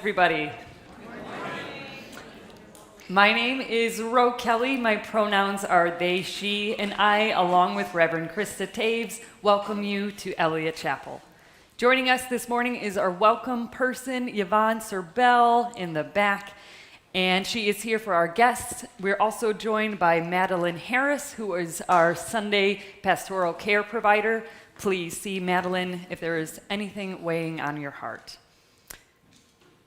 everybody. My name is Ro Kelly. My pronouns are they, she, and I, along with Reverend Krista Taves, welcome you to Eliot Chapel. Joining us this morning is our welcome person, Yvonne Serbell, in the back, and she is here for our guests. We're also joined by Madeline Harris, who is our Sunday pastoral care provider. Please see Madeline if there is anything weighing on your heart.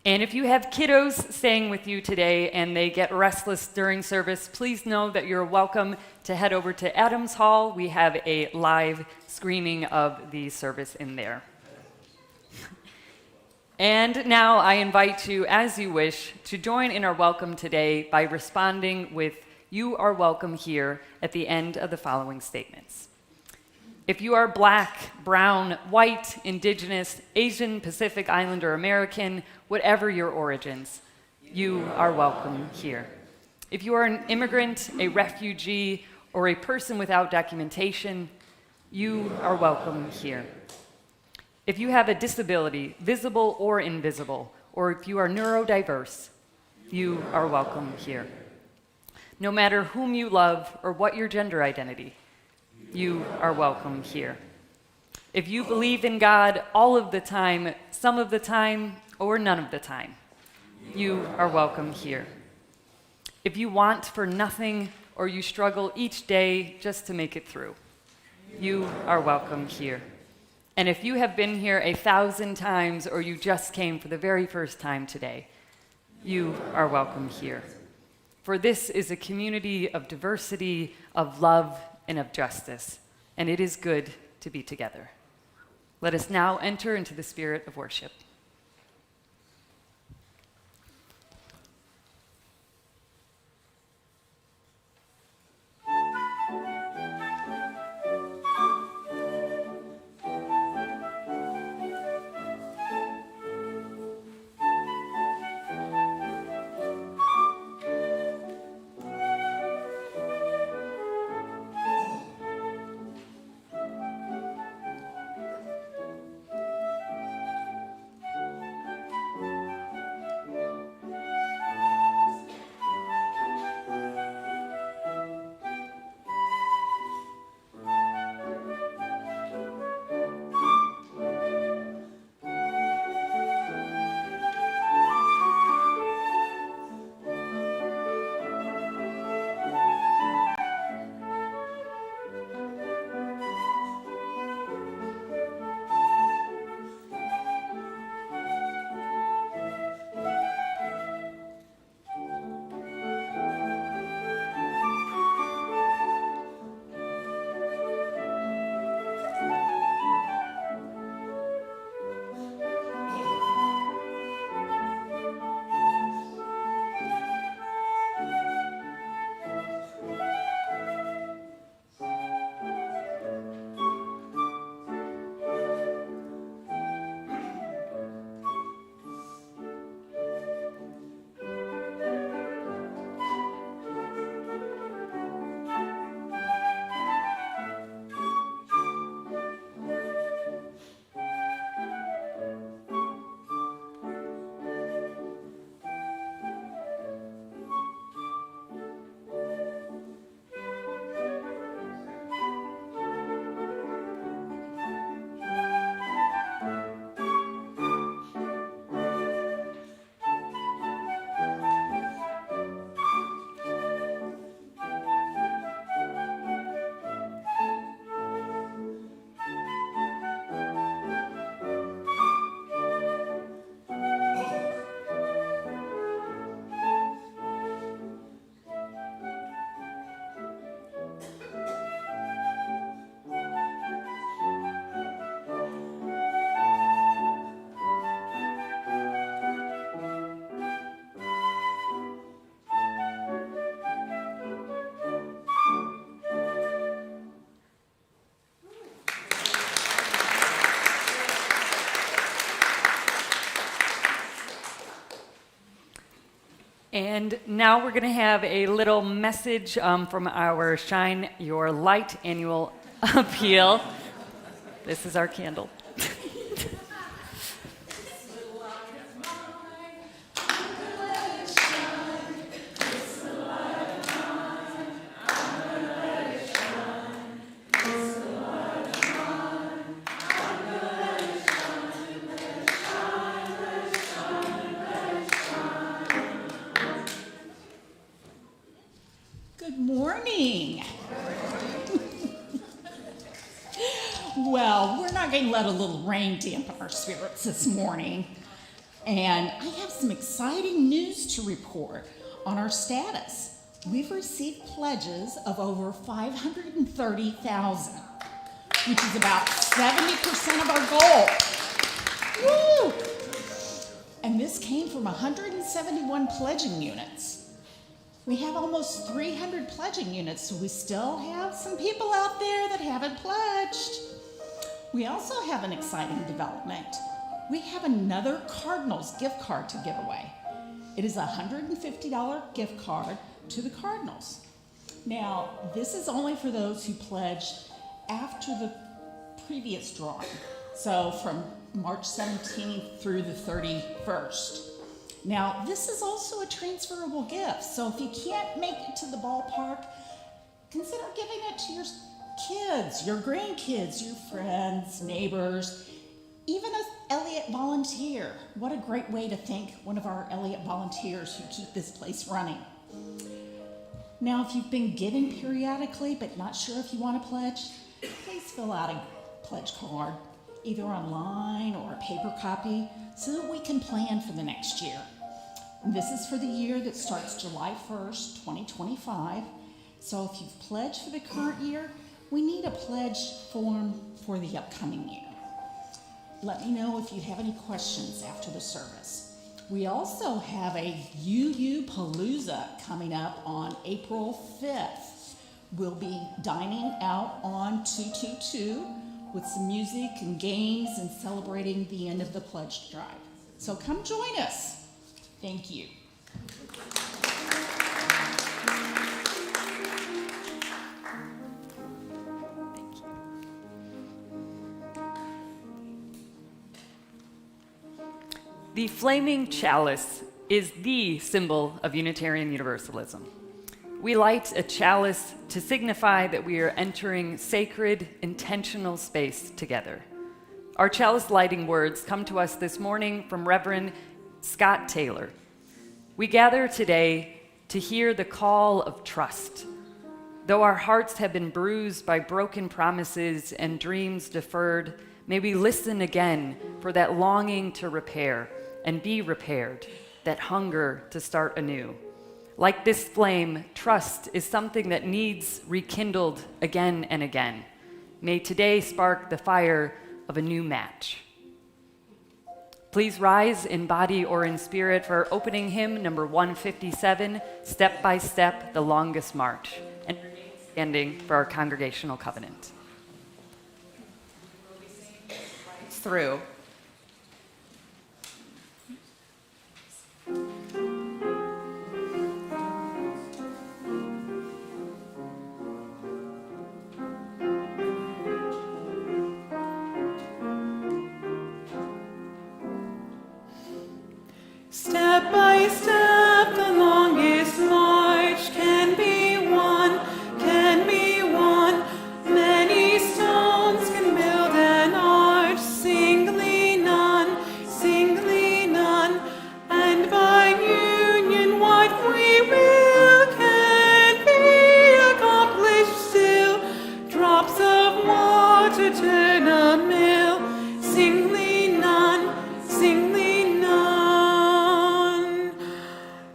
And if you have kiddos staying with you today and they get restless during service, please know that you're welcome to head over to Adams Hall. We have a live screening of the service in there. And now I invite you, as you wish, to join in our welcome today by responding with "You are welcome here" at the end of the following statements. If you are Black, brown, white, Indigenous, Asian, Pacific Islander, American, whatever your origins, you are welcome here. If you are an immigrant, a refugee, or a person without documentation, you are welcome here. If you have a disability, visible or invisible, or if you are neurodiverse, you are welcome here. No matter whom you love or what your gender identity, you are welcome here. If you believe in God all of the time, some of the time, or none of the time, you are welcome here. If you want for nothing or you struggle each day just to make it through, you are welcome here. And if you have been here 1,000 times or you just came for the very first time today, you are welcome here. For this is a community of diversity, of love, and of justice, and it is good to be together. Let us now enter into the spirit of worship. And now we're going to have a little message from our Shine Your Light annual appeal. This is our candle. trying to let a little rain dampen our spirits this morning. And I have some exciting news to report on our status. We've received pledges of over 530,000, which is about 70% of our goal. Woo! And this came from 171 pledging units. We have almost 300 pledging units, so we still have some people out there that haven't pledged. We also have an exciting development. We have another Cardinals gift card to give away. It is a $150 gift card to the Cardinals. Now, this is only for those who pledged after the previous drawing, so from March 17th through the 31st. Now, this is also a transferable gift, so if you can't make it to the ballpark, consider giving it to your kids, your grandkids, your friends, neighbors, even an Eliot volunteer. What a great way to thank one of our Eliot volunteers who keep this place running. Now, if you've been giving periodically but not sure if you want to pledge, please fill out a pledge card, either online or a paper copy, so that we can plan for the next year. And this is for the year that starts July 1st, 2025. So if you've pledged for the current year, we need a pledge form for the upcoming year. Let me know if you have any questions after the service. We also have a UU Palooza coming up on April 5th. We'll be dining out on 222 with some music and games and celebrating the end of the pledge drive. So come join us. Thank you. The flaming chalice is the symbol of Unitarian Universalism. We light a chalice to signify that we are entering sacred, intentional space together. Our chalice lighting words come to us this morning from Reverend Scott Taylor. We gather today to hear the call of trust. Though our hearts have been bruised by broken promises and dreams deferred, may we listen again for that longing to repair and be repaired, that hunger to start anew. Like this flame, trust is something that needs rekindled again and again. May today spark the fire of a new match. Please rise in body or in spirit for opening hymn number 157, Step by Step, the Longest March, and remain standing for our congregational covenant. We'll be singing right through. Step by step, the longest march can be won, Many stones can build an arch, singly none, and by union what we will can be accomplished still. Drops of water turn a mill, singly none.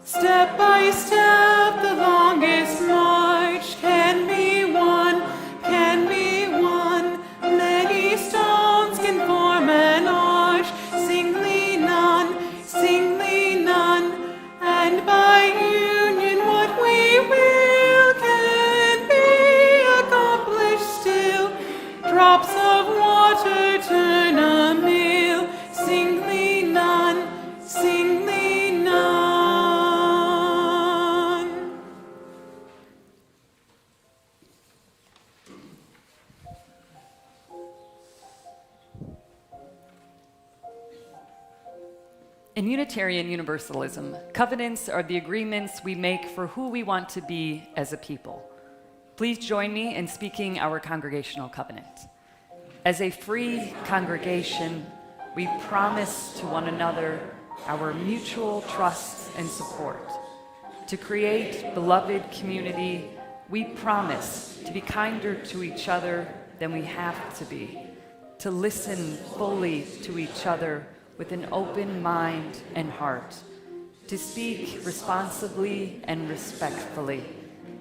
Step by step, the longest march can be won, Many stones can form an arch, singly none, and by union what we will can be accomplished still. Drops of water turn a mill, singly none. In Unitarian Universalism, covenants are the agreements we make for who we want to be as a people. Please join me in speaking our congregational covenant. As a free congregation, we promise to one another our mutual trust and support. To create beloved community, we promise to be kinder to each other than we have to be, to listen fully to each other with an open mind and heart, to speak responsibly and respectfully,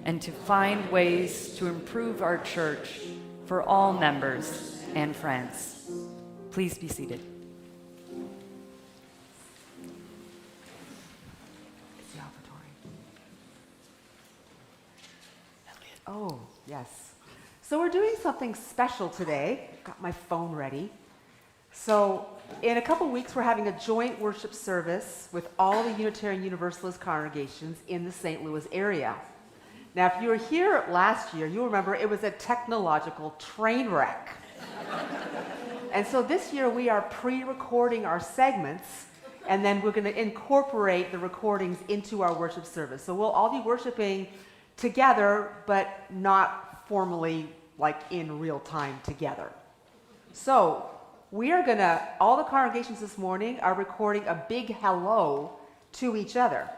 and to find ways to improve our church for all members and friends. Please be seated. Oh, yes. So we're doing something special today. I've got my phone ready. So in a couple weeks, we're having a joint worship service with all the Unitarian Universalist congregations in the St. Louis area. Now, if you were here last year, you'll remember it was a technological train wreck. And so this year, we are pre-recording our segments, and then we're going to incorporate the recordings into our worship service. So we'll all be worshiping together, but not formally, like in real time together. So we are gonna, all the congregations this morning are recording a big hello to each other.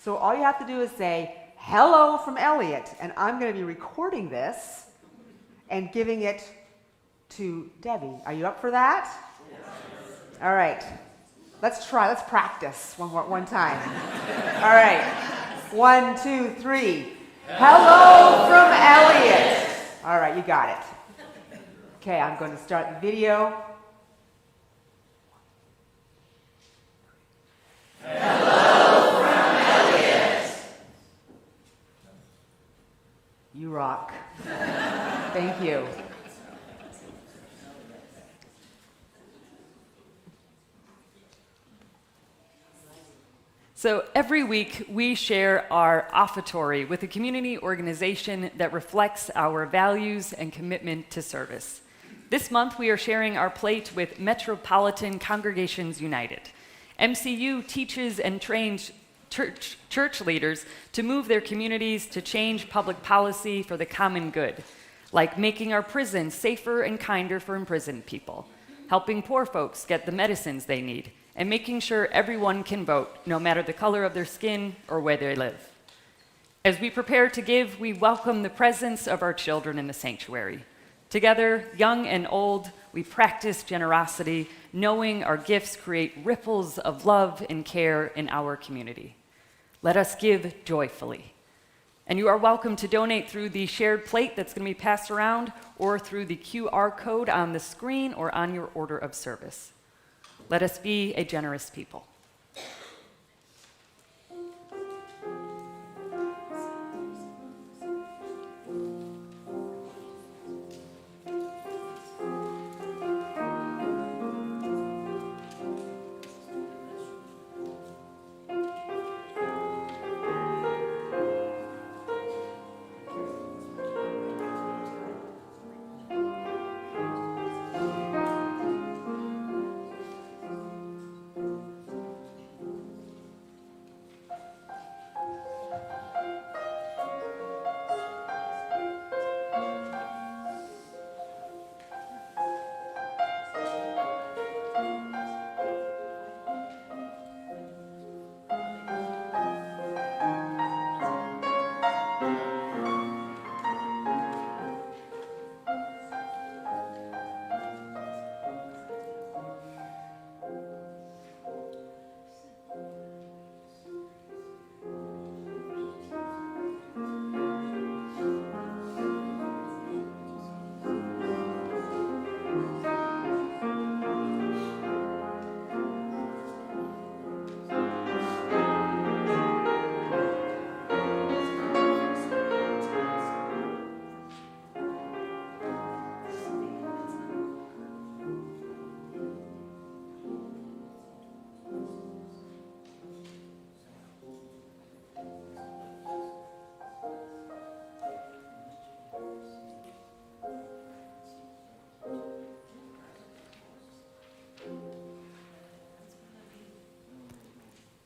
So all you have to do is say, hello from Eliot, and I'm gonna be recording this and giving it to Debbie. Are you up for that? Yes. All right, let's practice one time. All right, 1, 2, 3. Hello from Eliot. All right, you got it. Okay, I'm going to start the video. Hello from Eliot. You rock. Thank you. So every week, we share our offertory with a community organization that reflects our values and commitment to service. This month, we are sharing our plate with Metropolitan Congregations United. MCU teaches and trains church leaders to move their communities to change public policy for the common good, like making our prisons safer and kinder for imprisoned people, helping poor folks get the medicines they need, and making sure everyone can vote, no matter the color of their skin or where they live. As we prepare to give, we welcome the presence of our children in the sanctuary. Together, young and old, we practice generosity, knowing our gifts create ripples of love and care in our community. Let us give joyfully. And you are welcome to donate through the shared plate that's going to be passed around, or through the QR code on the screen or on your order of service. Let us be a generous people.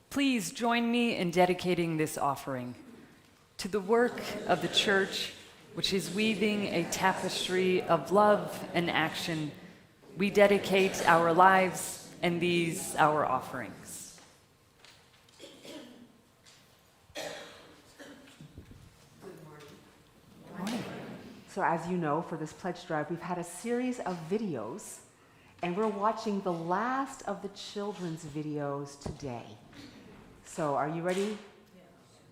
Please join me in dedicating this offering to the work of the church, which is weaving a tapestry of love and action. We dedicate our lives and these our offerings. So as you know, for this pledge drive, we've had a series of videos and we're watching the last of the children's videos today. So are you ready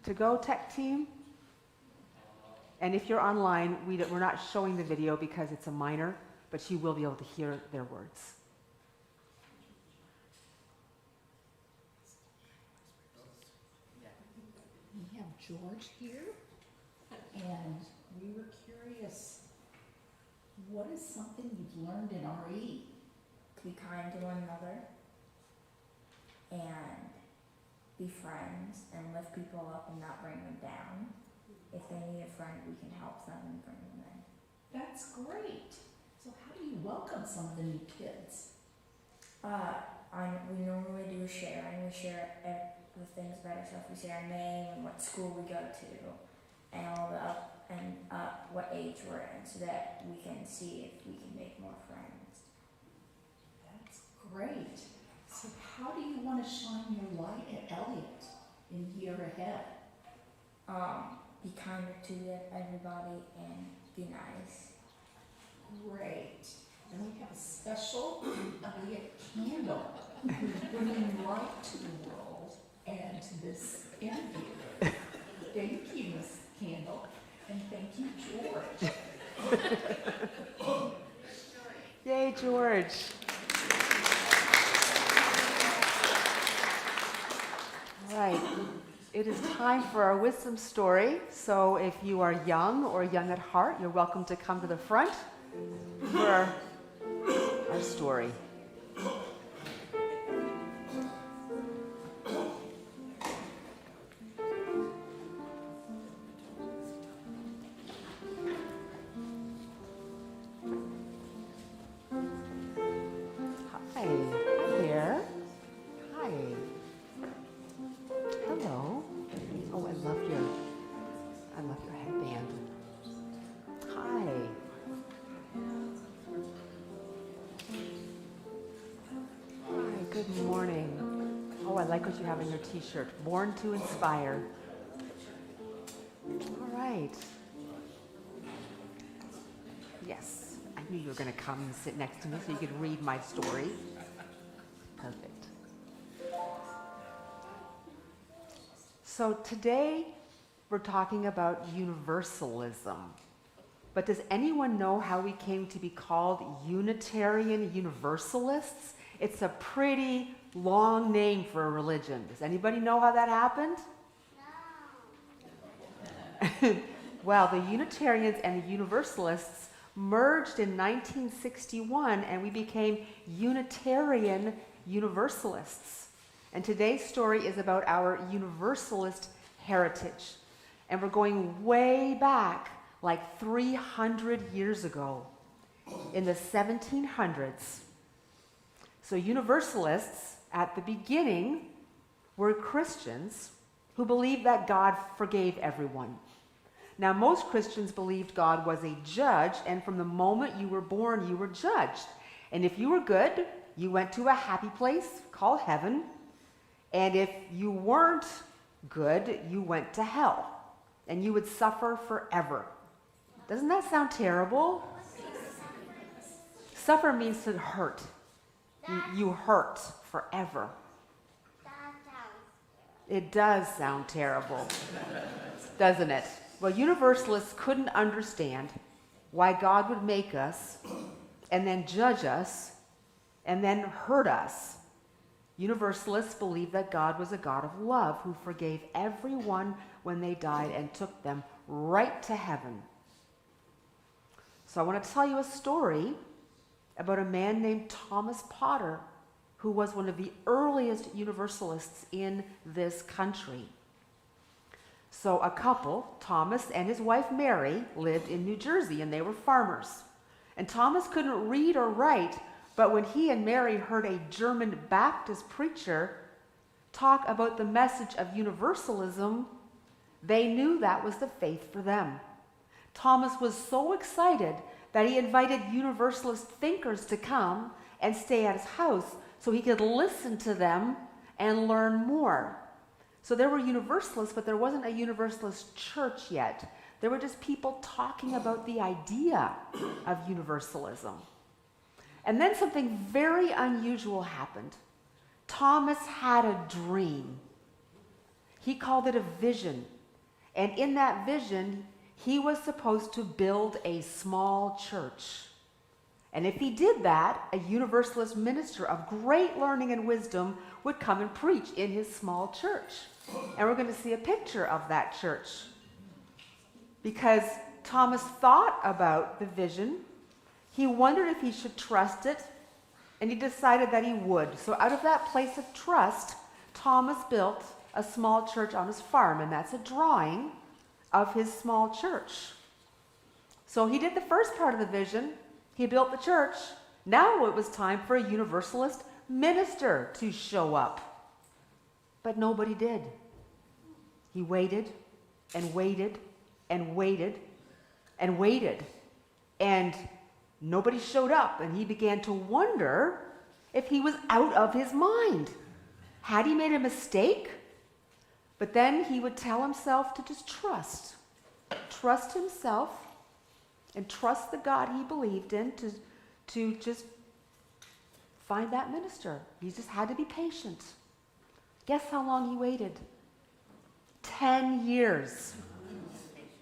to go, tech team? And if you're online, we're not showing the video because it's a minor, but you will be able to hear their words. We have George here, and we were curious, what is something you've learned in RE? To be kind to one another and be friends and lift people up and not bring them down. If they need a friend, we can help them and bring them in. That's great. So how do you welcome some of the new kids? We normally do a sharing. We share the things about ourselves. We say our name and what school we go to and all the what age we're in so that we can see if we can make more friends. That's great. So how do you want to shine your light at Eliot in the year ahead? Be kinder to everybody and be nice. Great. And we have a special Eliot candle bringing light to the world and to this interview. Thank you, Miss Candle, and thank you, George. Yay, George. All right, it is time for our wisdom story. So if you are young or young at heart, you're welcome to come to the front for our story. Hi there. Hi. Hello. Oh, I love your headband. Hi. Hi, good morning. Oh, I like what you have on your t-shirt. Born to inspire. All right. Yes, I knew you were going to come and sit next to me so you could read my story. Perfect. So today we're talking about universalism. But does anyone know how we came to be called Unitarian Universalists? It's a pretty long name for a religion. Does anybody know how that happened? No. Well, the Unitarians and the Universalists merged in 1961 and we became Unitarian Universalists. And today's story is about our Universalist heritage. And we're going way back, like 300 years ago, in the 1700s. So Universalists, at the beginning, were Christians who believed that God forgave everyone. Now, most Christians believed God was a judge, and from the moment you were born, you were judged. And if you were good, you went to a happy place called heaven. And if you weren't good, you went to hell. And you would suffer forever. Doesn't that sound terrible? Suffer means to hurt. You hurt forever. It does sound terrible, doesn't it? Well, Universalists couldn't understand why God would make us and then judge us and then hurt us. Universalists believed that God was a God of love who forgave everyone when they died and took them right to heaven. So I want to tell you a story about a man named Thomas Potter, who was one of the earliest Universalists in this country. So a couple, Thomas and his wife Mary, lived in New Jersey, and they were farmers. And Thomas couldn't read or write, but when he and Mary heard a German Baptist preacher talk about the message of universalism, they knew that was the faith for them. Thomas was so excited that he invited Universalist thinkers to come and stay at his house so he could listen to them and learn more. So there were Universalists, but there wasn't a Universalist church yet. There were just people talking about the idea of universalism. And then something very unusual happened. Thomas had a dream. He called it a vision. And in that vision, he was supposed to build a small church. And if he did that, a Universalist minister of great learning and wisdom would come and preach in his small church. And we're going to see a picture of that church. Because Thomas thought about the vision, he wondered if he should trust it, and he decided that he would. So out of that place of trust, Thomas built a small church on his farm, and that's a drawing of his small church. So he did the first part of the vision. He built the church. Now it was time for a Universalist minister to show up. But nobody did. He waited and waited and waited and waited. And nobody showed up, and he began to wonder if he was out of his mind. Had he made a mistake? But then he would tell himself to just trust himself, and trust the God he believed in to just find that minister. He just had to be patient. Guess how long he waited? 10 years.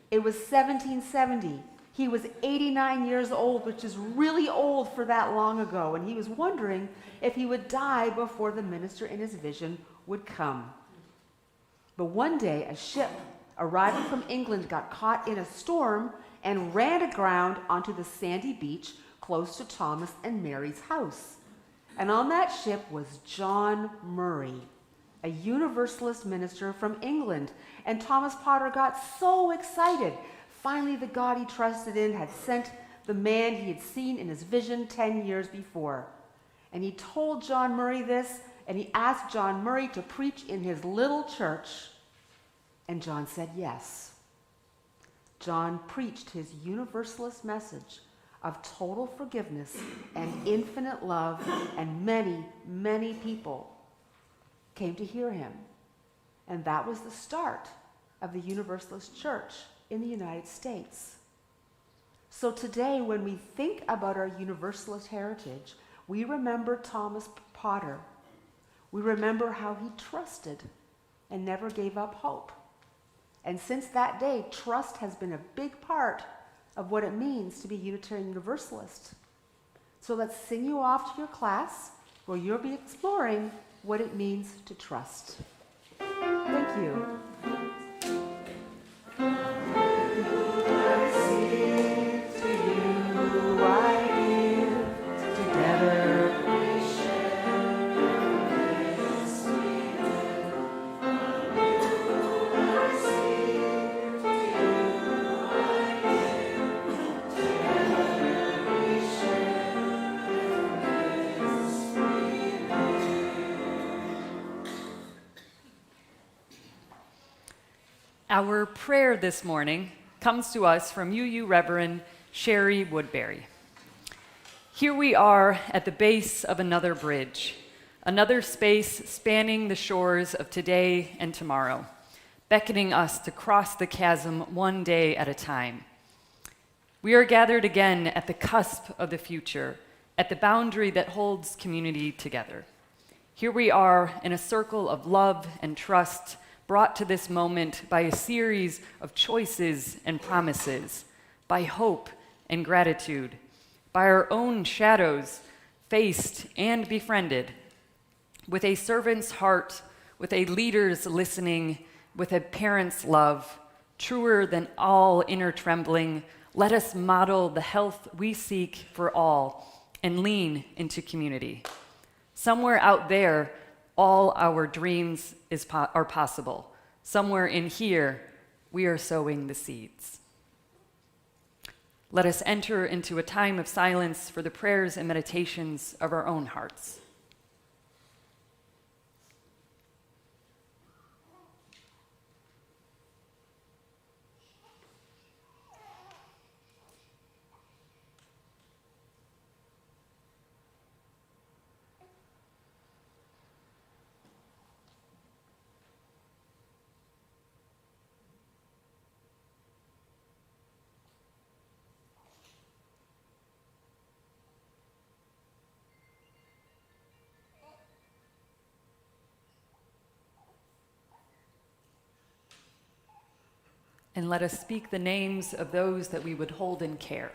It was 1770. He was 89 years old, which is really old for that long ago, and he was wondering if he would die before the minister in his vision would come. But one day, a ship arriving from England got caught in a storm and ran aground onto the sandy beach close to Thomas and Mary's house. And on that ship was John Murray, a Universalist minister from England. And Thomas Potter got so excited. Finally, the God he trusted in had sent the man he had seen in his vision 10 years before. And he told John Murray this, and he asked John Murray to preach in his little church. And John said yes. John preached his Universalist message of total forgiveness and infinite love, and many, many people came to hear him. And that was the start of the Universalist Church in the United States. So today, when we think about our Universalist heritage, we remember Thomas Potter. We remember how he trusted and never gave up hope. And since that day, trust has been a big part of what it means to be Unitarian Universalist. So let's sing you off to your class, where you'll be exploring what it means to trust. Thank you. Our prayer this morning comes to us from UU Reverend Sherry Woodbury. Here we are at the base of another bridge, another space spanning the shores of today and tomorrow, beckoning us to cross the chasm one day at a time. We are gathered again at the cusp of the future, at the boundary that holds community together. Here we are in a circle of love and trust, brought to this moment by a series of choices and promises, by hope and gratitude, by our own shadows, faced and befriended, with a servant's heart, with a leader's listening, with a parent's love, truer than all inner trembling. Let us model the health we seek for all and lean into community. Somewhere out there, all our dreams are possible. Somewhere in here, we are sowing the seeds. Let us enter into a time of silence for the prayers and meditations of our own hearts. and let us speak the names of those that we would hold in care.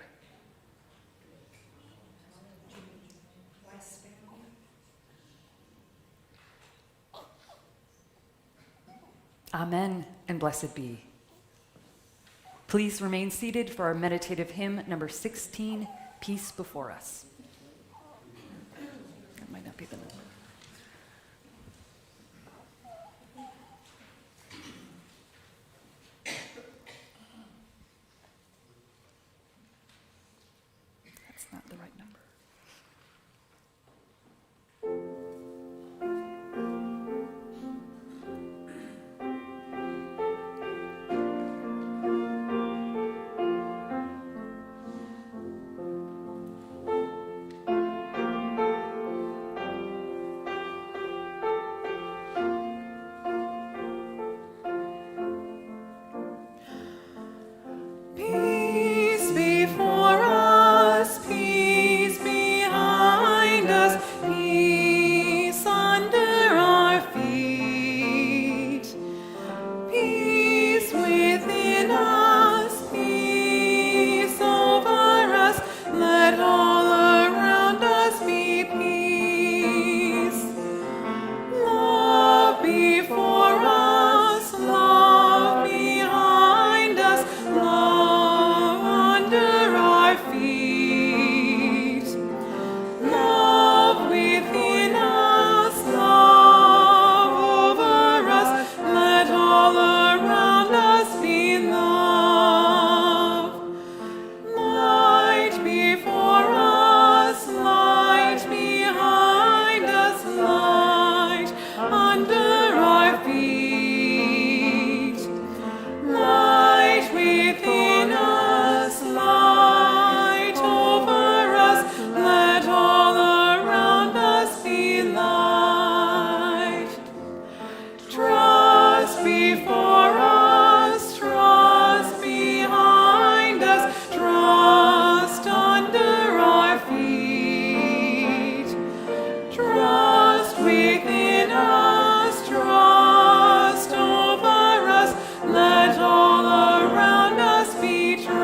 Amen, and blessed be. Please remain seated for our meditative hymn number 16, Peace Before Us. That might not be the number. That's not the right number. Peace before us, peace behind us, peace under our feet. Peace within us, peace over us, let all around us be peace. Love before us, love behind us, love under our feet. Love within us, love over us, let all around us be love. Light before us, light behind us, light under our feet. Light within us, light over us, let all around us be light. Trust before us, trust behind us, trust under our feet. Trust within us, trust over us, let all around us be trust.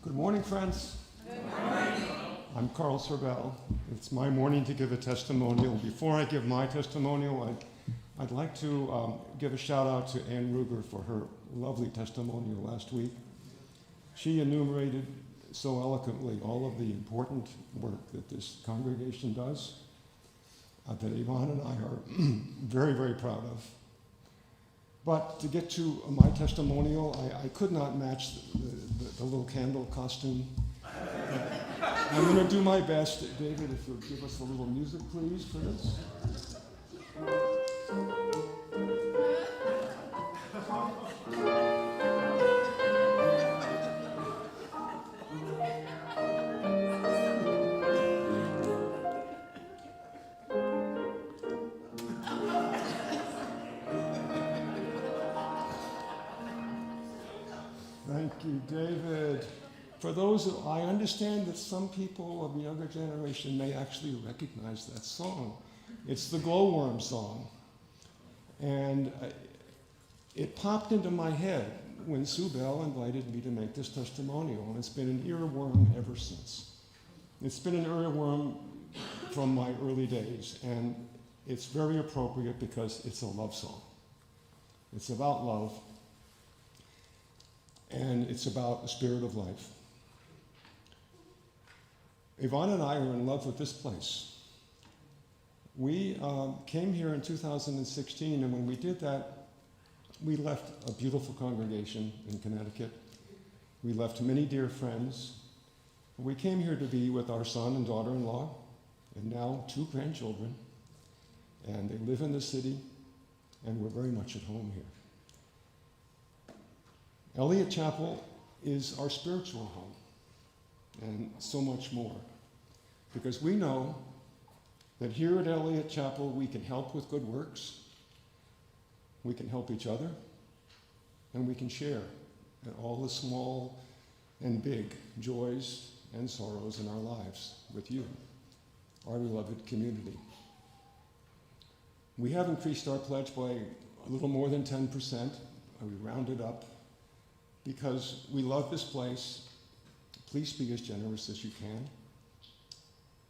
Good morning, friends. Good morning. I'm Carl Sorvell. It's my morning to give a testimonial. Before I give my testimonial, I'd like to give a shout out to Ann Ruger for her lovely testimonial last week. She enumerated so eloquently all of the important work that this congregation does that Yvonne and I are very, very proud of. But to get to my testimonial, I could not match the little candle costume. I'm going to do my best. David, if you'll give us a little music, please, for this. Thank you, David. For those who, I understand that some people of the younger generation may actually recognize that song. It's the Glowworm song. And it popped into my head when Sue Bell invited me to make this testimonial, and it's been an earworm ever since. It's been an earworm from my early days, and it's very appropriate because it's a love song. It's about love, and it's about the spirit of life. Yvonne and I are in love with this place. We came here in 2016, and when we did that, we left a beautiful congregation in Connecticut. We left many dear friends. We came here to be with our son and daughter-in-law, and now 2 grandchildren, and they live in the city, and we're very much at home here. Eliot Chapel is our spiritual home. and so much more. Because we know that here at Eliot Chapel we can help with good works, we can help each other, and we can share in all the small and big joys and sorrows in our lives with you, our beloved community. We have increased our pledge by a little more than 10%. We rounded up because we love this place. Please be as generous as you can.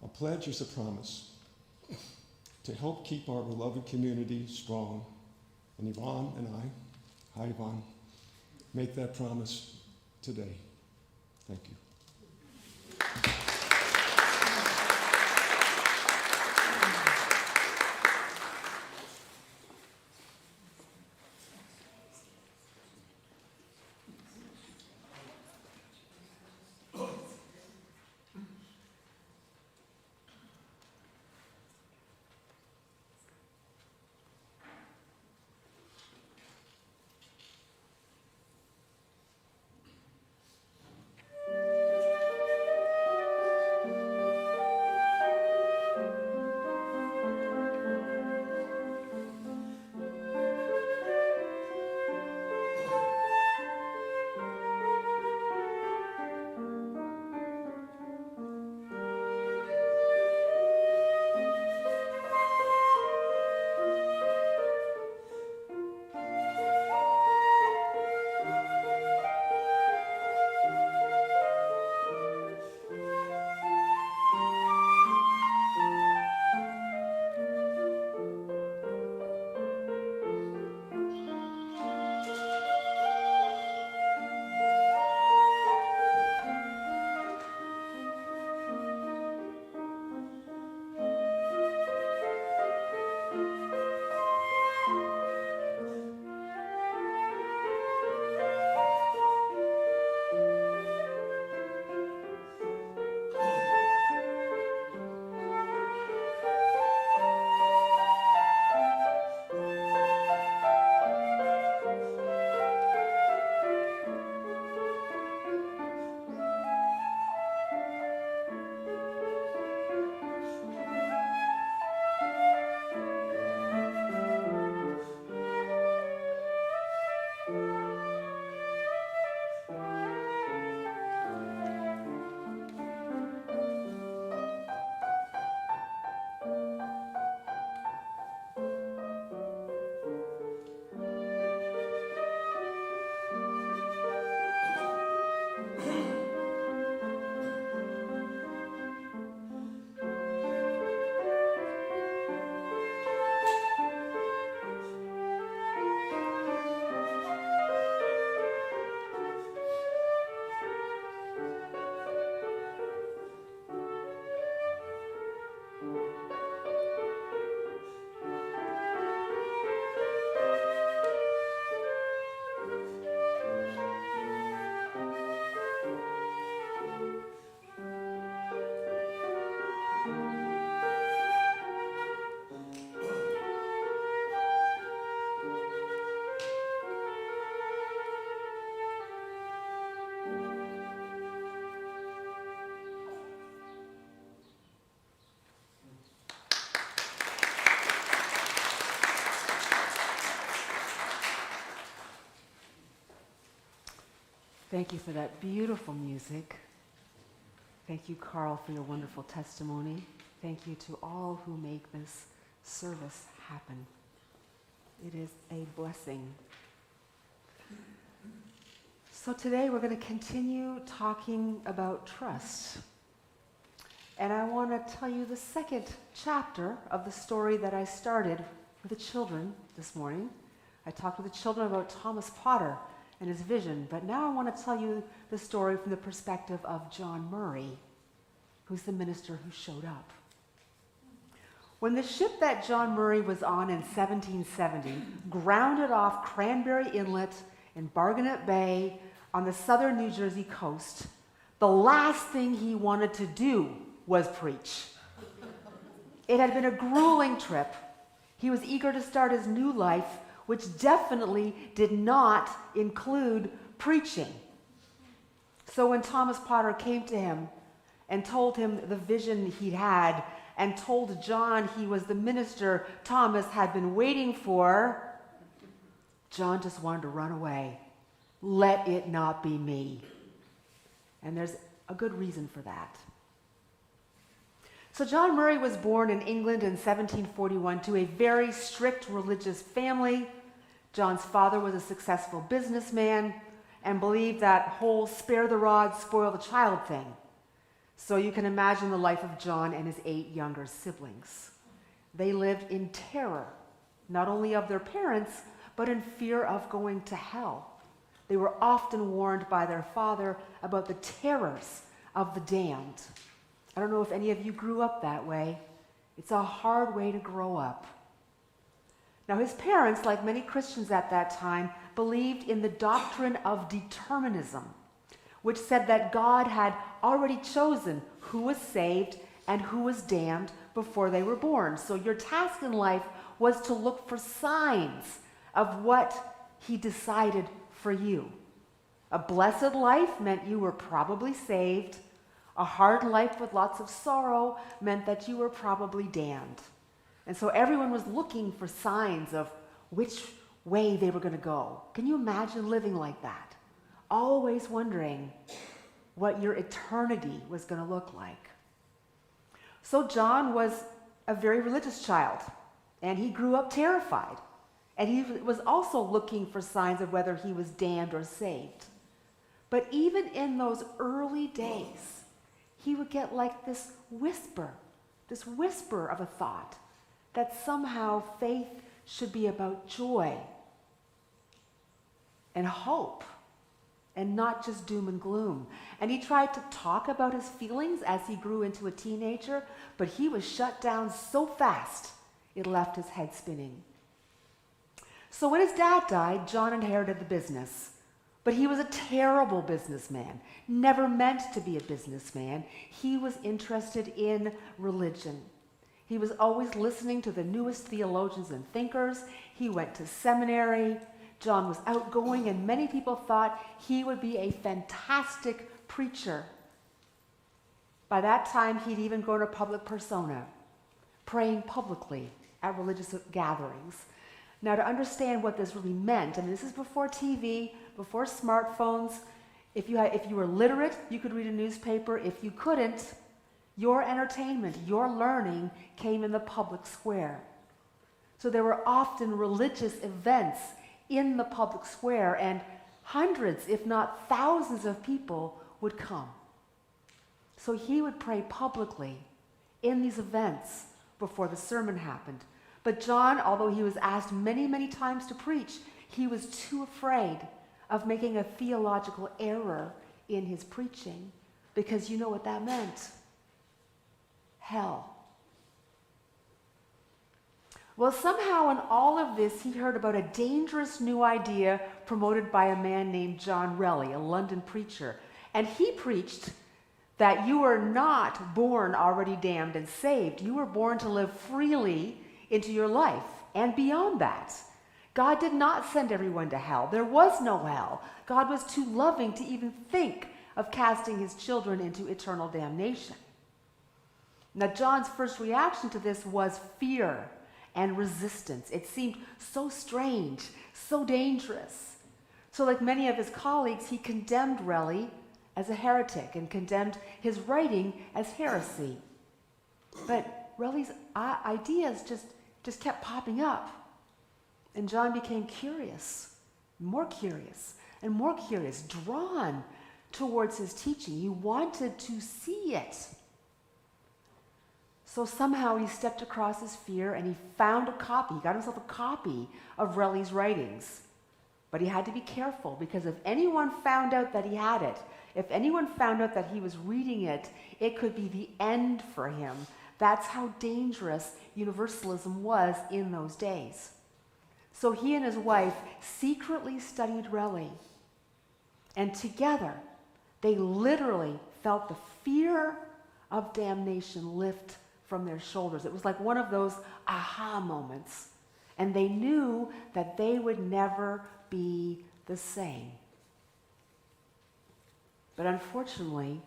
A pledge is a promise to help keep our beloved community strong. And Yvonne and I, hi Yvonne, make that promise today. Thank you. Thank you for that beautiful music. Thank you, Carl, for your wonderful testimony. Thank you to all who make this service happen. It is a blessing. So today we're going to continue talking about trust. And I want to tell you the second chapter of the story that I started with the children this morning. I talked with the children about Thomas Potter and his vision, but now I want to tell you the story from the perspective of John Murray, who's the minister who showed up. When the ship that John Murray was on in 1770 grounded off Cranberry Inlet in Bargonet Bay on the southern New Jersey coast, the last thing he wanted to do was preach. It had been a grueling trip. He was eager to start his new life, which definitely did not include preaching. So when Thomas Potter came to him and told him the vision he'd had and told John he was the minister Thomas had been waiting for, John just wanted to run away. Let it not be me. And there's a good reason for that. So John Murray was born in England in 1741 to a very strict religious family. John's father was a successful businessman and believed that whole spare the rod, spoil the child thing. So you can imagine the life of John and his 8 younger siblings. They lived in terror, not only of their parents, but in fear of going to hell. They were often warned by their father about the terrors of the damned. I don't know if any of you grew up that way. It's a hard way to grow up. Now, his parents, like many Christians at that time, believed in the doctrine of determinism, which said that God had already chosen who was saved and who was damned before they were born. So your task in life was to look for signs of what he decided for you. A blessed life meant you were probably saved. A hard life with lots of sorrow meant that you were probably damned. And so everyone was looking for signs of which way they were going to go. Can you imagine living like that? Always wondering what your eternity was going to look like. So John was a very religious child, and he grew up terrified. And he was also looking for signs of whether he was damned or saved. But even in those early days, he would get like this whisper of a thought that somehow faith should be about joy and hope and not just doom and gloom. And he tried to talk about his feelings as he grew into a teenager, but he was shut down so fast it left his head spinning. So when his dad died, John inherited the business. But he was a terrible businessman, never meant to be a businessman. He was interested in religion. He was always listening to the newest theologians and thinkers. He went to seminary. John was outgoing, and many people thought he would be a fantastic preacher. By that time, he'd even grown a public persona, praying publicly at religious gatherings. Now, to understand what this really meant, this is before TV, before smartphones. If you were literate, you could read a newspaper. If you couldn't, your entertainment, your learning came in the public square. So there were often religious events in the public square, and hundreds, if not thousands of people would come. So he would pray publicly in these events before the sermon happened. But John, although he was asked many, many times to preach, he was too afraid of making a theological error in his preaching, because you know what that meant? Hell. Well, somehow in all of this, he heard about a dangerous new idea promoted by a man named John Relly, a London preacher. And he preached that you were not born already damned and saved. You were born to live freely into your life and beyond that. God did not send everyone to hell. There was no hell. God was too loving to even think of casting his children into eternal damnation. Now, John's first reaction to this was fear and resistance. It seemed so strange, so dangerous. So like many of his colleagues, he condemned Relly as a heretic and condemned his writing as heresy. But Relly's ideas just kept popping up. And John became curious, and more curious, drawn towards his teaching. He wanted to see it. So somehow he stepped across his fear and he found a copy. He got himself a copy of Relly's writings. But he had to be careful, because if anyone found out that he had it, if anyone found out that he was reading it, it could be the end for him. That's how dangerous universalism was in those days. So he and his wife secretly studied Relly. And together, they literally felt the fear of damnation lift from their shoulders. It was like one of those aha moments. And they knew that they would never be the same. But unfortunately,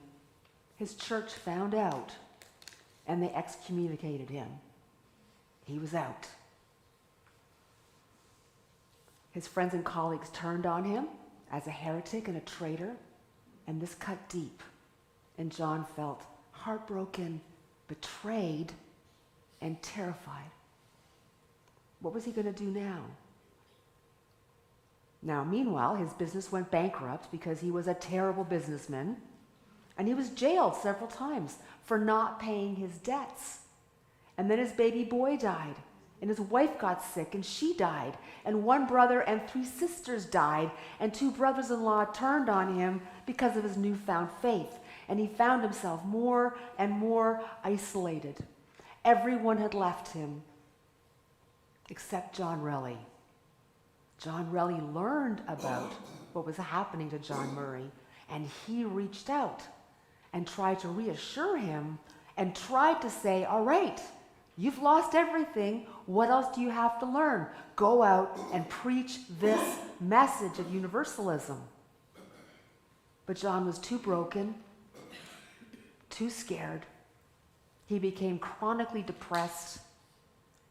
his church found out and they excommunicated him. He was out. His friends and colleagues turned on him as a heretic and a traitor, and this cut deep. And John felt heartbroken, betrayed, and terrified. What was he going to do now? Now, meanwhile, his business went bankrupt because he was a terrible businessman, and he was jailed several times for not paying his debts. And then his baby boy died, and his wife got sick, and she died, and one brother and 3 sisters died, and 2 brothers-in-law turned on him because of his newfound faith, and he found himself more and more isolated. Everyone had left him, except John Relly. John Relly learned about what was happening to John Murray, and he reached out and tried to reassure him and tried to say, all right, you've lost everything. What else do you have to learn? Go out and preach this message of universalism. But John was too broken, too scared. He became chronically depressed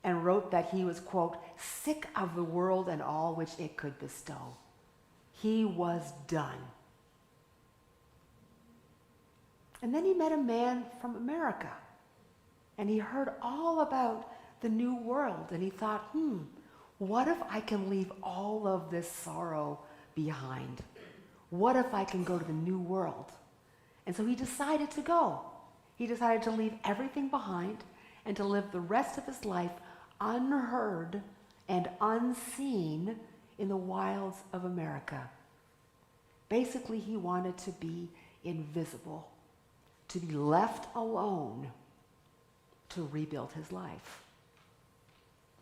and wrote that he was, quote, sick of the world and all which it could bestow. He was done. And then he met a man from America, and he heard all about the new world, and he thought, what if I can leave all of this sorrow behind? What if I can go to the new world? And so he decided to go. He decided to leave everything behind and to live the rest of his life unheard and unseen in the wilds of America. Basically, he wanted to be invisible, to be left alone to rebuild his life.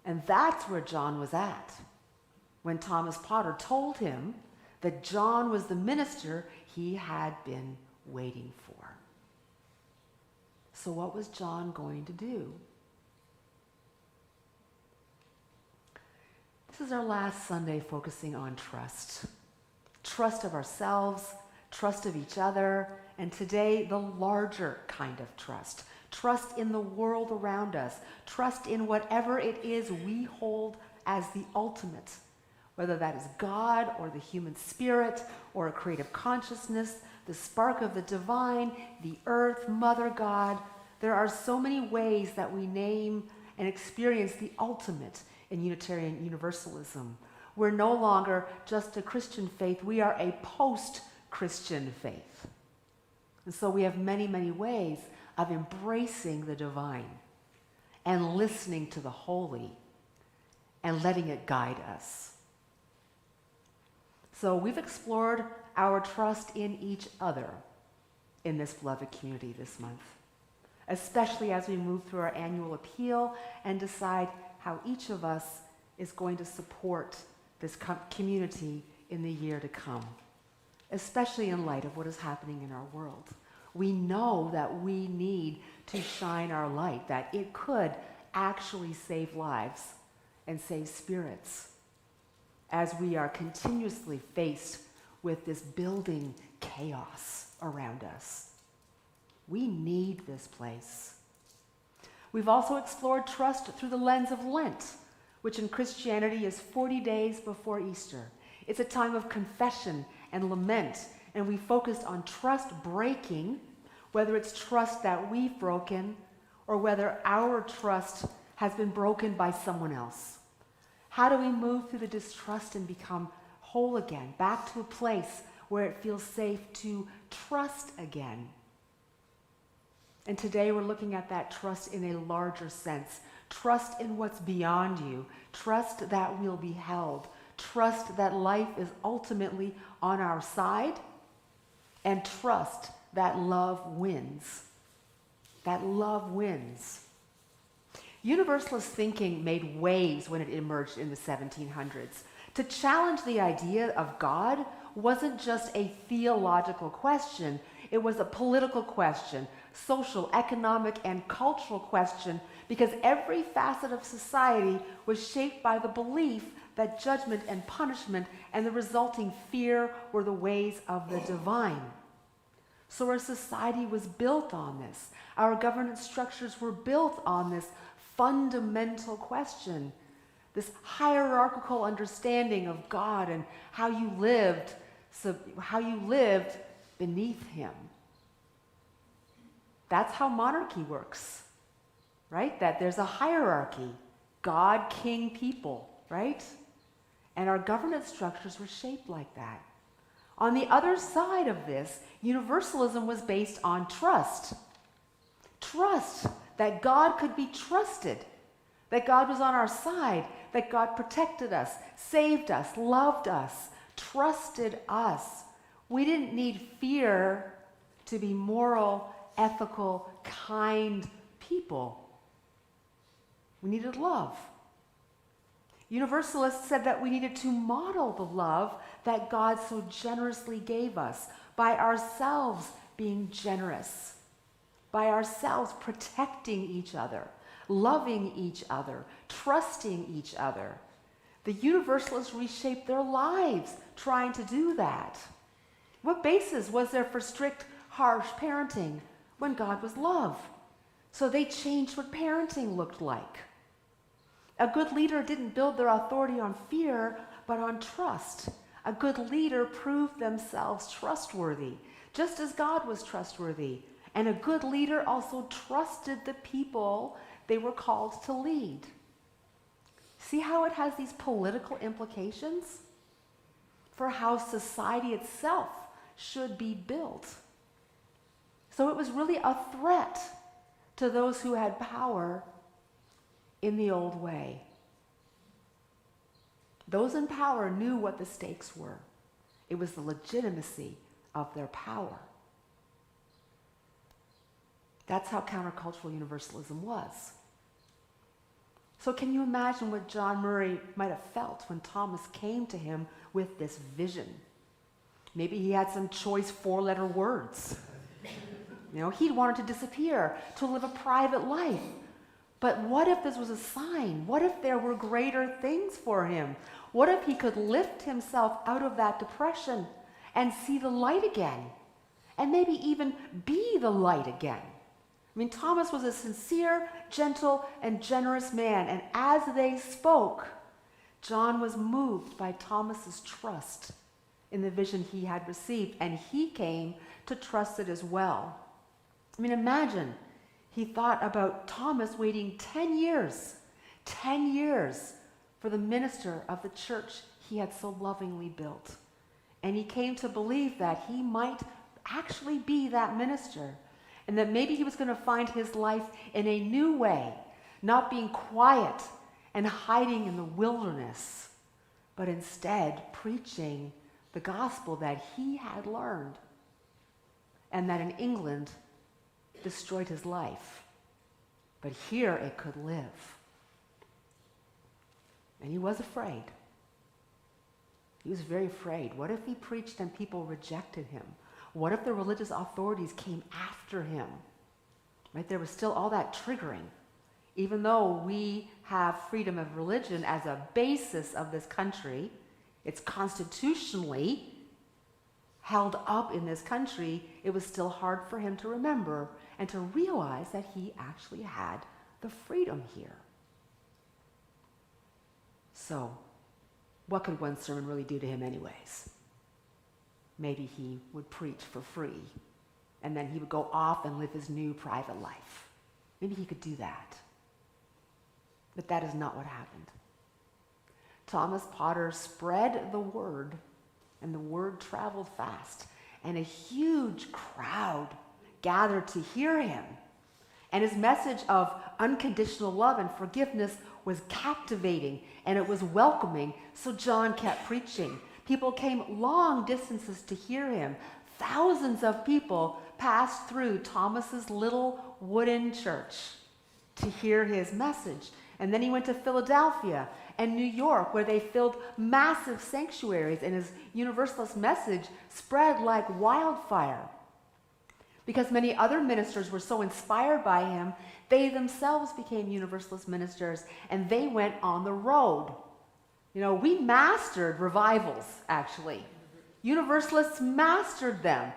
And that's where John was at when Thomas Potter told him that John was the minister he had been waiting for. So what was John going to do? This is our last Sunday focusing on trust. Trust of ourselves, trust of each other, and today the larger kind of trust. Trust in the world around us. Trust in whatever it is we hold as the ultimate, whether that is God or the human spirit or a creative consciousness, the spark of the divine, the earth, Mother God. There are so many ways that we name and experience the ultimate in Unitarian Universalism. We're no longer just a Christian faith, we are a post-Christian faith. And so we have many, many ways of embracing the divine and listening to the holy and letting it guide us. So we've explored our trust in each other in this beloved community this month, especially as we move through our annual appeal and decide how each of us is going to support this community in the year to come, especially in light of what is happening in our world. We know that we need to shine our light, that it could actually save lives and save spirits as we are continuously faced with this building chaos around us. We need this place. We've also explored trust through the lens of Lent, which in Christianity is 40 days before Easter. It's a time of confession and lament, and we focused on trust breaking, whether it's trust that we've broken or whether our trust has been broken by someone else. How do we move through the distrust and become whole again, back to a place where it feels safe to trust again? And today we're looking at that trust in a larger sense. Trust in what's beyond you. Trust that we'll be held. Trust that life is ultimately on our side. And trust that love wins. That love wins. Universalist thinking made waves when it emerged in the 1700s. To challenge the idea of God wasn't just a theological question, it was a political question, social, economic, and cultural question, because every facet of society was shaped by the belief that judgment and punishment and the resulting fear were the ways of the divine. So our society was built on this. Our governance structures were built on this fundamental question, this hierarchical understanding of God and how you lived beneath him. That's how monarchy works, right? That there's a hierarchy, God, king, people, right? And our governance structures were shaped like that. On the other side of this, universalism was based on trust. Trust that God could be trusted, that God was on our side, that God protected us, saved us, loved us, trusted us. We didn't need fear to be moral, ethical, kind people. We needed love. Universalists said that we needed to model the love that God so generously gave us by ourselves being generous, by ourselves protecting each other, loving each other, trusting each other. The Universalists reshaped their lives trying to do that. What basis was there for strict, harsh parenting when God was love? So they changed what parenting looked like. A good leader didn't build their authority on fear, but on trust. A good leader proved themselves trustworthy, just as God was trustworthy. And a good leader also trusted the people they were called to lead. See how it has these political implications for how society itself should be built. So it was really a threat to those who had power in the old way. Those in power knew what the stakes were. It was the legitimacy of their power. That's how countercultural universalism was. So can you imagine what John Murray might have felt when Thomas came to him with this vision? Maybe he had some choice four-letter words. He'd wanted to disappear, to live a private life. But what if this was a sign? What if there were greater things for him? What if he could lift himself out of that depression and see the light again? And maybe even be the light again? Thomas was a sincere, gentle, and generous man. And as they spoke, John was moved by Thomas's trust in the vision he had received. And he came to trust it as well. Imagine. He thought about Thomas waiting 10 years for the minister of the church he had so lovingly built. And he came to believe that he might actually be that minister, and that maybe he was going to find his life in a new way, not being quiet and hiding in the wilderness, but instead preaching the gospel that he had learned, and that in England destroyed his life, but here it could live. And he was afraid. He was very afraid. What if he preached and people rejected him? What if the religious authorities came after him? Right? There was still all that triggering. Even though we have freedom of religion as a basis of this country, it's constitutionally held up in this country, it was still hard for him to remember and to realize that he actually had the freedom here. So, what could one sermon really do to him anyways? Maybe he would preach for free, and then he would go off and live his new private life. Maybe he could do that. But that is not what happened. Thomas Potter spread the word, and the word traveled fast, and a huge crowd gathered to hear him. And his message of unconditional love and forgiveness was captivating, and it was welcoming, so John kept preaching. People came long distances to hear him. Thousands of people passed through Thomas's little wooden church to hear his message. And then he went to Philadelphia and New York, where they filled massive sanctuaries, and his universalist message spread like wildfire. Because many other ministers were so inspired by him, they themselves became universalist ministers, and they went on the road. We mastered revivals, actually. Universalists mastered them.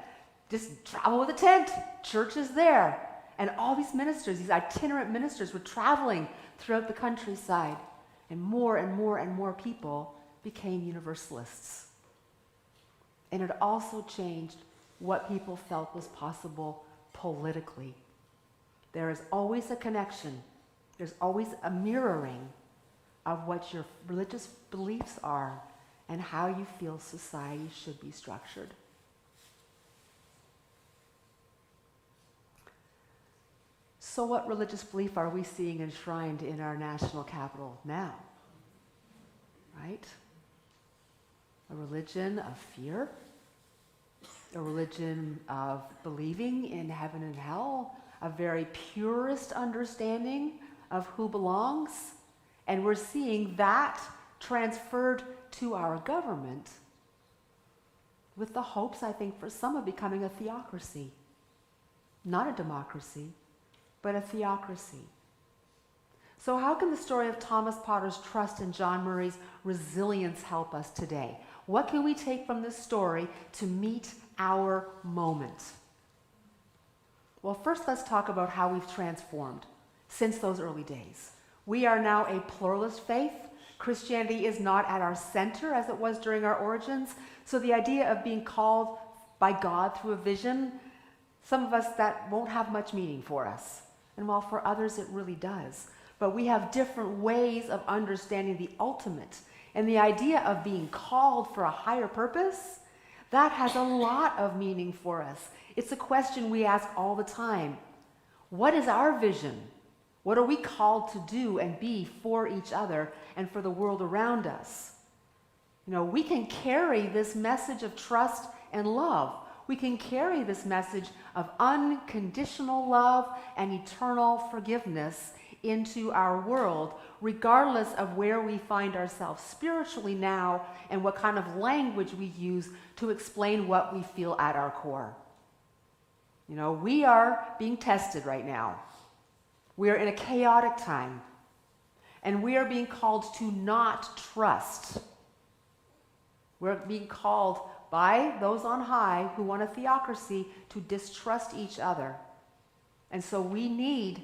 just travel with a tent. Church is there. And all these ministers, these itinerant ministers, were traveling throughout the countryside. And more and more and more people became Universalists. And it also changed what people felt was possible politically. There is always a connection. There's always a mirroring of what your religious beliefs are and how you feel society should be structured. So what religious belief are we seeing enshrined in our national capital now? Right? A religion of fear, a religion of believing in heaven and hell, a very purist understanding of who belongs, and we're seeing that transferred to our government with the hopes, I think, for some of becoming a theocracy. Not a democracy, but a theocracy. So how can the story of Thomas Potter's trust and John Murray's resilience help us today? What can we take from this story to meet our moment? Well, first let's talk about how we've transformed since those early days. We are now a pluralist faith. Christianity is not at our center as it was during our origins. So the idea of being called by God through a vision, some of us that won't have much meaning for us. And while for others it really does. But we have different ways of understanding the ultimate. And the idea of being called for a higher purpose, that has a lot of meaning for us. It's a question we ask all the time. What is our vision? What are we called to do and be for each other and for the world around us? You know, we can carry this message of trust and love. We can carry this message of unconditional love and eternal forgiveness into our world, regardless of where we find ourselves spiritually now and what kind of language we use to explain what we feel at our core. You know, we are being tested right now. We are in a chaotic time, and we are being called to not trust. We're being called by those on high who want a theocracy to distrust each other. And so we need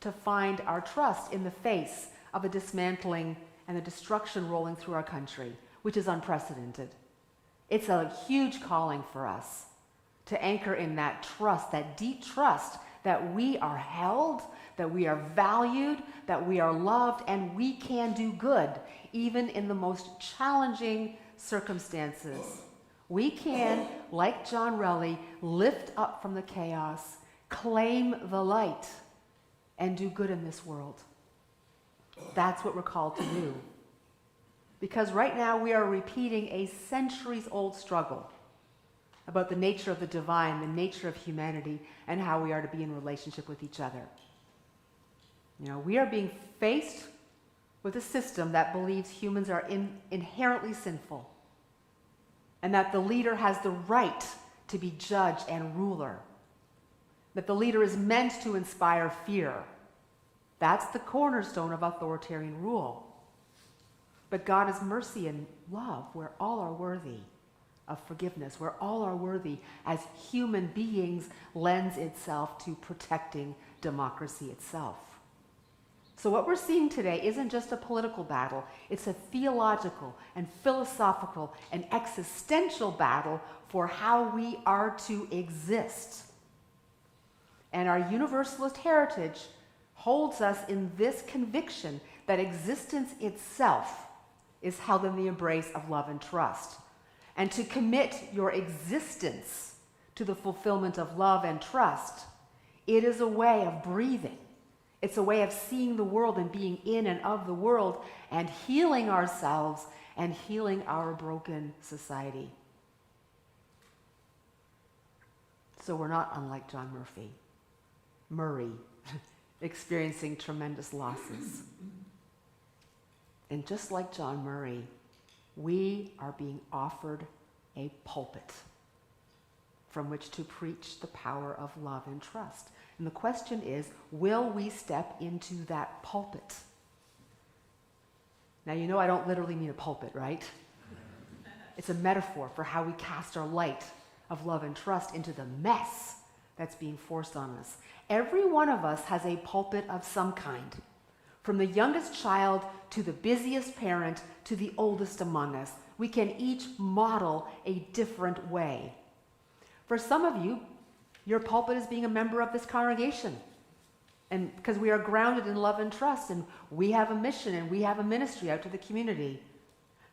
to find our trust in the face of the dismantling and the destruction rolling through our country, which is unprecedented. It's a huge calling for us to anchor in that trust, that deep trust that we are held, that we are valued, that we are loved, and we can do good, even in the most challenging circumstances. We can, like John Relly, lift up from the chaos, claim the light, and do good in this world. That's what we're called to do. Because right now we are repeating a centuries-old struggle about the nature of the divine, the nature of humanity, and how we are to be in relationship with each other. You know, we are being faced with a system that believes humans are inherently sinful, and that the leader has the right to be judge and ruler, that the leader is meant to inspire fear. That's the cornerstone of authoritarian rule. But God is mercy and love, where all are worthy of forgiveness, where all are worthy as human beings lends itself to protecting democracy itself. So what we're seeing today isn't just a political battle, it's a theological and philosophical and existential battle for how we are to exist. And our Universalist heritage holds us in this conviction that existence itself is held in the embrace of love and trust. And to commit your existence to the fulfillment of love and trust, it is a way of breathing. It's a way of seeing the world and being in and of the world and healing ourselves and healing our broken society. So we're not unlike John Murray, experiencing tremendous losses. And just like John Murray, we are being offered a pulpit from which to preach the power of love and trust. And the question is, will we step into that pulpit? Now, you know I don't literally mean a pulpit, right? It's a metaphor for how we cast our light of love and trust into the mess that's being forced on us. Every one of us has a pulpit of some kind, from the youngest child to the busiest parent to the oldest among us. We can each model a different way. For some of you, your pulpit is being a member of this congregation, and because we are grounded in love and trust, and we have a mission and we have a ministry out to the community.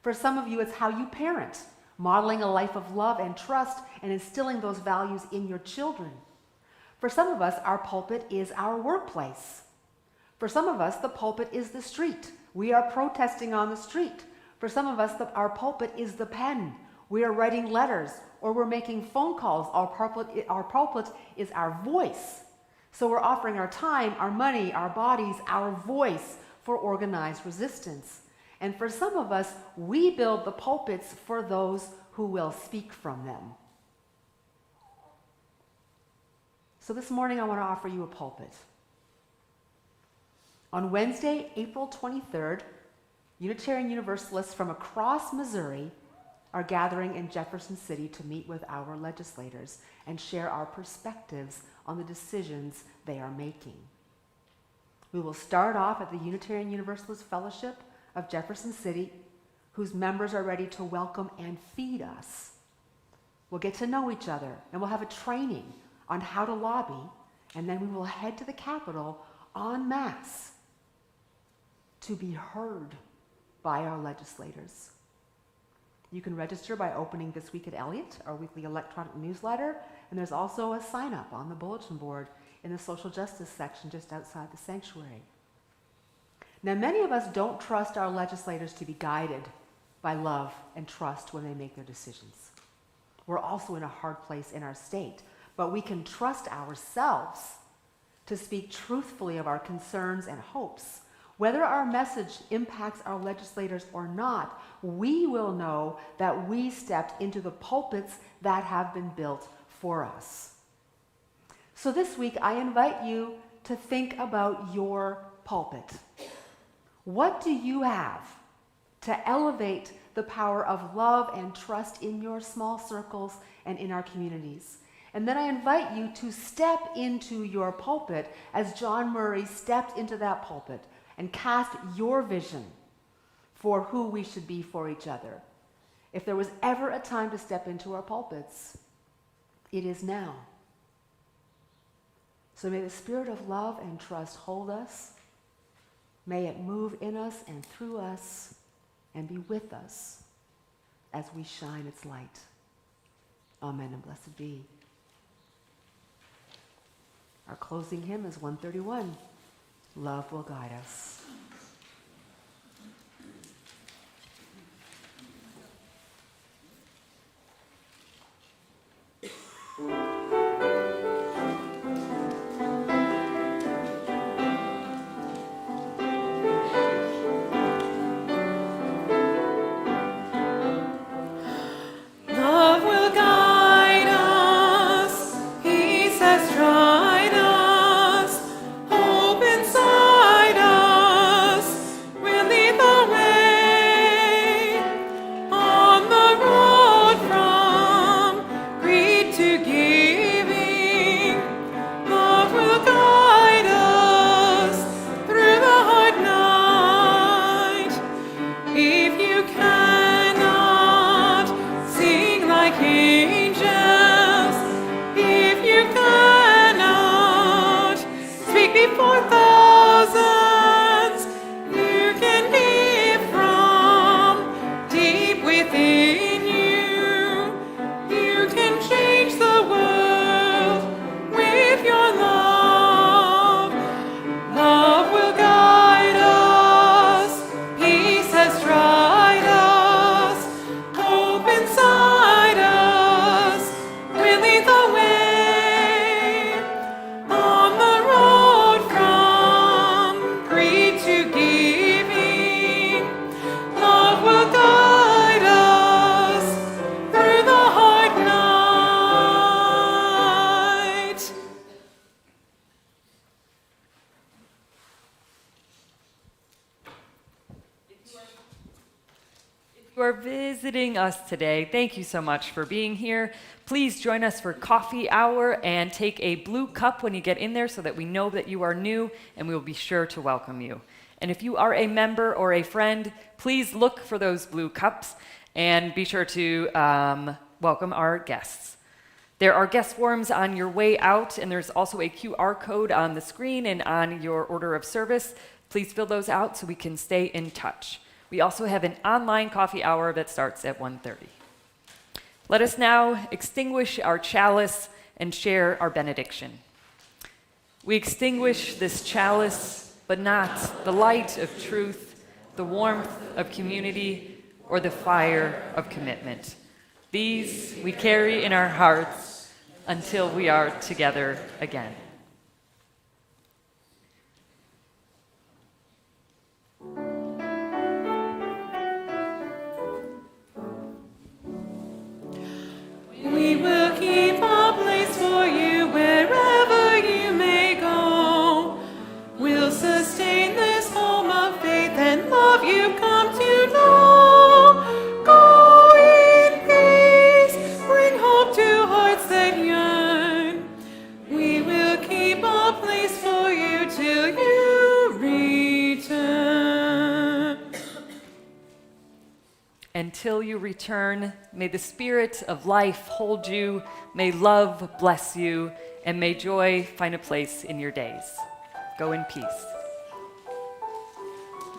For some of you, it's how you parent, modeling a life of love and trust and instilling those values in your children. For some of us, our pulpit is our workplace. For some of us, the pulpit is the street. We are protesting on the street. For some of us, our pulpit is the pen. We are writing letters or we're making phone calls. Our pulpit is our voice. So we're offering our time, our money, our bodies, our voice for organized resistance. And for some of us, we build the pulpits for those who will speak from them. So this morning, I want to offer you a pulpit. On Wednesday, April 23rd, Unitarian Universalists from across Missouri are gathering in Jefferson City to meet with our legislators and share our perspectives on the decisions they are making. We will start off at the Unitarian Universalist Fellowship of Jefferson City, whose members are ready to welcome and feed us. We'll get to know each other, and we'll have a training on how to lobby, and then we will head to the Capitol en masse to be heard by our legislators. You can register by opening This Week at Eliot, our weekly electronic newsletter, and there's also a sign-up on the bulletin board in the social justice section just outside the sanctuary. Now, many of us don't trust our legislators to be guided by love and trust when they make their decisions. We're also in a hard place in our state, but we can trust ourselves to speak truthfully of our concerns and hopes. Whether our message impacts our legislators or not, we will know that we stepped into the pulpits that have been built for us. So this week, I invite you to think about your pulpit. What do you have to elevate the power of love and trust in your small circles and in our communities? And then I invite you to step into your pulpit as John Murray stepped into that pulpit and cast your vision for who we should be for each other. If there was ever a time to step into our pulpits, it is now. So may the spirit of love and trust hold us. May it move in us and through us and be with us as we shine its light. Amen and blessed be. Our closing hymn is 131. Love will guide us. Love will guide us, peace has tried us, hope inside us. You are visiting us today. Thank you so much for being here. Please join us for coffee hour and take a blue cup when you get in there so that we know that you are new and we will be sure to welcome you. And if you are a member or a friend, please look for those blue cups and be sure to welcome our guests. There are guest forms on your way out, and there's also a QR code on the screen and on your order of service. Please fill those out so we can stay in touch. We also have an online coffee hour that starts at 1:30. Let us now extinguish our chalice and share our benediction. We extinguish this chalice, but not the light of truth, the warmth of community, or the fire of commitment. These we carry in our hearts until we are together again. We will keep a place for you wherever you may go. We'll sustain this home of faith and love you've come to know. Go in peace, bring hope to hearts that yearn. We will keep a place for you till you return. Until you return, may the Spirit of life hold you, may love bless you, and may joy find a place in your days. Go in peace.